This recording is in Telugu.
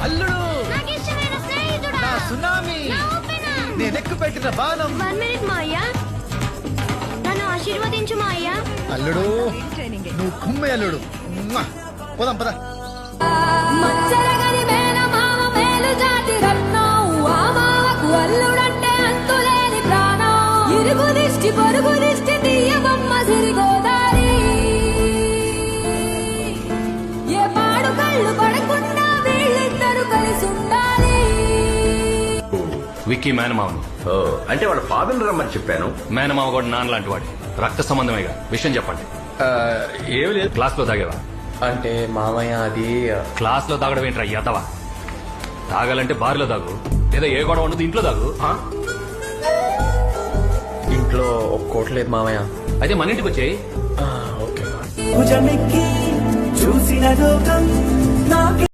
అల్లుడు నా సునామీ నేనెక్కు పెట్టిన బాణం. 1 minute మాయ్యా, నన్ను ఆశీర్వదించు మాయ్యా. అల్లుడు నువ్వు కుమ్మే అల్లుడు. పోదాం పద. అల్లుడంటే అంతులేని ప్రాణం, ఇరుగు దిష్టి పొరుగు దిష్టి తీయబొమ్మ సిరిగోదారి. ఏ పాడు కళ్ళు పడకుండా వీళ్ళిద్దరు కలిసి ఉండాలి. విక్కీ మేనమావని. అంటే వాళ్ళ ఫాదర్ రమ్మని చెప్పాను. మేనమావ కూడా నాన్న లాంటి వాడి, రక్త సంబంధమేగా. విషయం చెప్పండి. ఏమి లేదు. క్లాస్ లో తాగేవా? అంటే మామయ్య అది క్లాస్ లో తాగడం ఏంట్రా ఎదవా? తాగాలంటే బార్లో తాగు, లేదా ఏ గొడవ ఉండదు ఇంట్లో తాగు. ఇంట్లో ఒక్కోట్లేదు మామయ్య. అయితే మన ఇంటికి వచ్చేయి. ఓకే. చూసిన లోకం